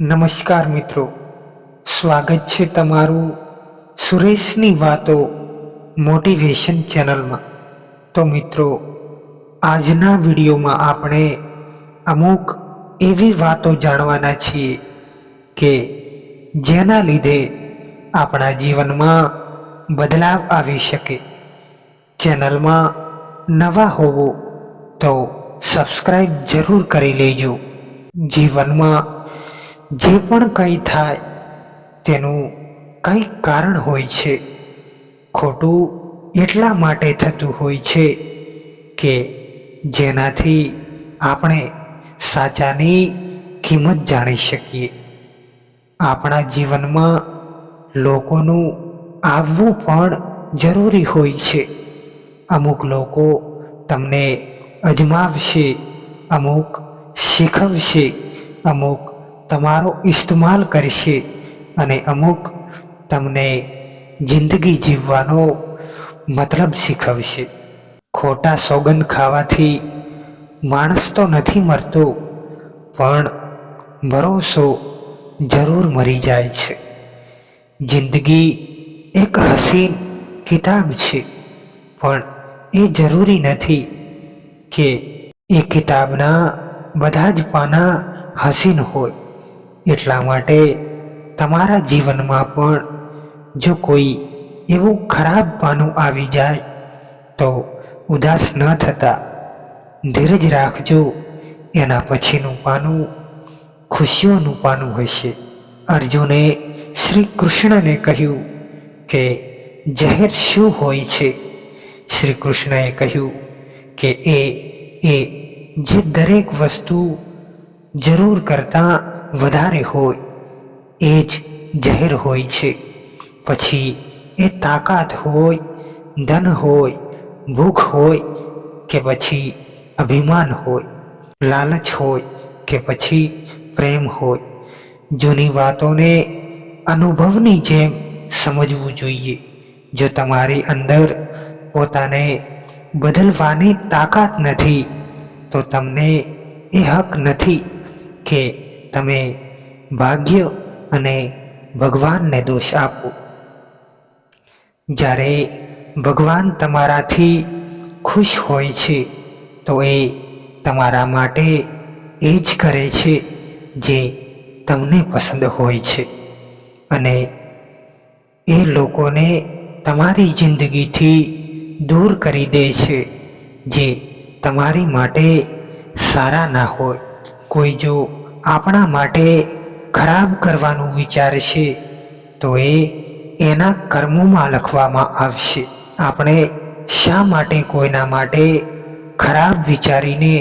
નમસ્કાર મિત્રો, સ્વાગત છે તમારું સુરેશની વાતો મોટિવેશન ચેનલમાં। તો મિત્રો, આજના વિડીયોમાં આપણે અમુક એવી વાતો જાણવાના છીએ કે જેના લીધે આપણા જીવનમાં બદલાવ આવી શકે। ચેનલમાં નવા હોવો તો સબસ્ક્રાઈબ જરૂર કરી લેજો। જીવનમાં જે પણ કંઈ થાય તેનું કંઈક કારણ હોય છે। ખોટું એટલા માટે થતું હોય છે કે જેનાથી આપણે સાચાની કિંમત જાણી શકીએ। આપણા જીવનમાં લોકોનું આવવું પણ જરૂરી હોય છે। અમુક લોકો તમને અજમાવશે, અમુક શીખવશે, અમુક તમારો ઇસ્તેમાલ કરશે અને અમુક તમને જિંદગી જીવવાનો મતલબ શીખવશે। ખોટા સોગંદ ખાવાથી માણસ તો નથી મરતો, પણ ભરોસો જરૂર મરી જાય છે। જિંદગી એક હસીન કિતાબ છે, પણ એ જરૂરી નથી કે એ કિતાબના બધા જ પાના હસીન હોય। એટલા માટે તમારા જીવનમાં પણ જો કોઈ એવું ખરાબ પાનું આવી જાય તો ઉદાસ ન થતા ધીરજ રાખજો। એના પછીનું પાનું ખુશીઓનું પાનું હશે। અર્જુને શ્રી કૃષ્ણને કહ્યું કે ઝેર શું હોય છે? શ્રી કૃષ્ણએ કહ્યું કે એ જે દરેક વસ્તુ જરૂર કરતાં વધારે હોય એ જ ઝેર હોય છે। પછી એ તાકાત હોય, ધન હોય, ભૂખ હોય કે પછી અભિમાન હોય, લાલચ હોય કે પછી પ્રેમ હોય। જૂની વાતોને અનુભવની જેમ સમજવું જોઈએ। જો તમારી અંદર પોતાને બદલવાની તાકાત નથી તો તમને એ હક નથી કે તમે ભાગ્ય અને ભગવાનને દોષ આપો। જ્યારે ભગવાન તમારાથી ખુશ હોય છે તો એ તમારા માટે એ જ કરે છે જે તમને પસંદ હોય છે, અને એ લોકોને તમારી જિંદગીથી દૂર કરી દે છે જે તમારી માટે સારા ના હોય। કોઈ જો આપણા માટે ખરાબ કરવાનું વિચારશે તો એ એના કર્મોમાં લખવામાં આવશે। આપણે શા માટે કોઈના માટે ખરાબ વિચારીને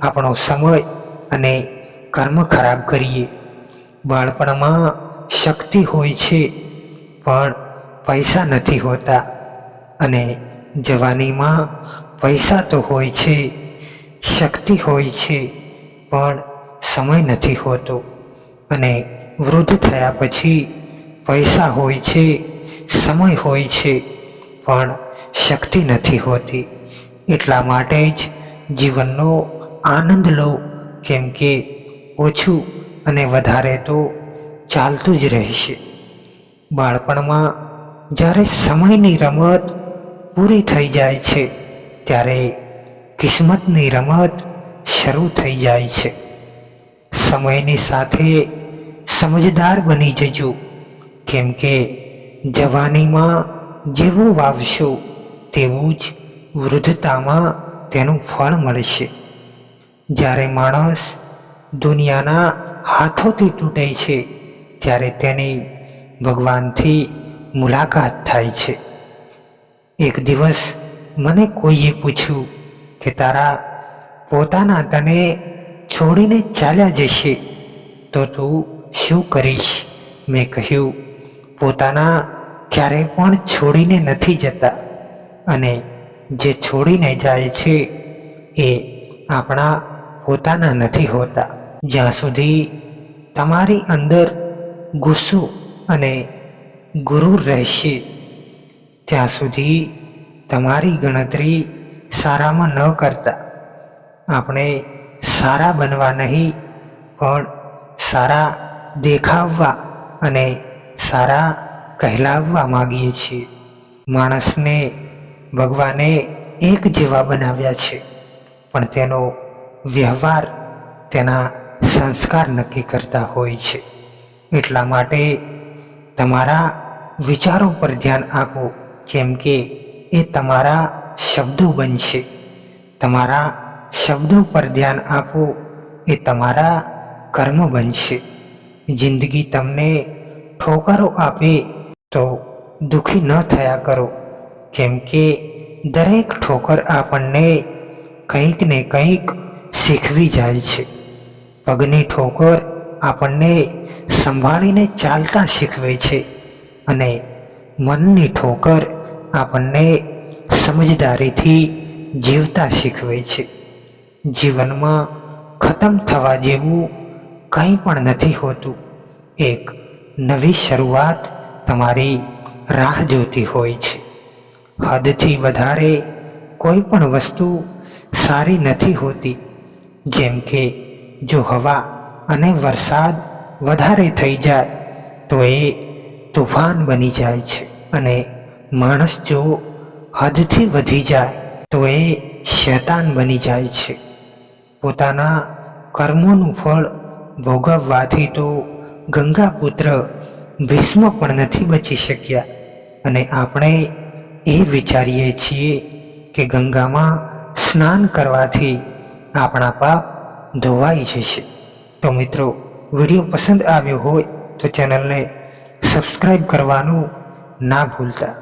આપણો સમય અને કર્મ ખરાબ કરીએ? બાળપણમાં શક્તિ હોય છે પણ પૈસા નથી હોતા, અને જવાનીમાં પૈસા તો હોય છે, શક્તિ હોય છે, પણ સમય નથી હોતો, અને વૃદ્ધ થયા પછી પૈસા હોય છે, સમય હોય છે, પણ શક્તિ નથી હોતી। એટલા માટે જ જીવનનો આનંદ લો, કેમ કે ઓછું અને વધારે તો ચાલતું જ રહેશે। બાળપણમાં જ્યારે સમયની રમત પૂરી થઈ જાય છે ત્યારે કિસ્મતની રમત શરૂ થઈ જાય છે। સમયની સાથે સમજદાર બની જજો, કેમ કે જવાનીમાં જેવું વાવશો તેવું જ વૃદ્ધતામાં તેનું ફળ મળશે। જ્યારે માણસ દુનિયાના હાથોથી તૂટે છે ત્યારે તેની ભગવાનથી મુલાકાત થાય છે। એક દિવસ મને કોઈએ પૂછ્યું કે તારા પોતાના તને છોડીને ચાલ્યા જશે તો તું શું કરીશ? મેં કહ્યું, પોતાના ક્યારેય પણ છોડીને નથી જતા, અને જે છોડીને જાય છે એ આપણા પોતાના નથી હોતા। જ્યાં સુધી તમારી અંદર ગુસ્સો અને ગુરૂર રહેશે ત્યાં સુધી તમારી ગણતરી સારામાં ન કરતા। આપણે સારા બનવા નહીં પણ સારા દેખાવવા અને સારા કહેલાવવા માગીએ છીએ. માણસને ભગવાને એક જેવા બનાવ્યા છે, પણ તેનો વ્યવહાર તેના સંસ્કાર નક્કી કરતા હોય છે. એટલા માટે તમારા વિચારો પર ધ્યાન આપો, કેમ કે એ તમારા શબ્દો બનશે. તમારા શબ્દો પર ધ્યાન આપો, એ તમારા કર્મ બનશે. જિંદગી તમને ઠોકરો આપે તો દુઃખી ન થયા કરો, કેમ કે દરેક ઠોકર આપણને કંઈક ને કંઈક શીખવી જાય છે. પગની ઠોકર આપણને સંભાળીને ચાલતા શીખવે છે અને મનની ઠોકર આપણને સમજદારીથી જીવતા શીખવે છે. જીવનમાં ખતમ થવા જેવું કંઈ પણ નથી હોતું. એક નવી શરૂઆત તમારી રાહ જોતી હોય છે. હદથી વધારે કોઈ પણ વસ્તુ સારી નથી હોતી. જેમ કે જો હવા અને વરસાદ વધારે થઈ જાય તો એ તૂફાન બની જાય છે, અને માણસ જો હદથી વધી જાય તો એ શૈતાન બની જાય છે. પોતાના કર્મોનું ફળ ભોગવવાથી તો ગંગાપુત્ર ભીષ્મ પણ નથી બચી શક્યા, અને આપણે એ વિચારીએ છીએ કે ગંગામાં સ્નાન કરવાથી આપણા પાપ ધોવાઈ જશે. તો મિત્રો, વિડીયો પસંદ આવ્યો હોય તો ચેનલને સબસ્ક્રાઈબ કરવાનું ના ભૂલતા.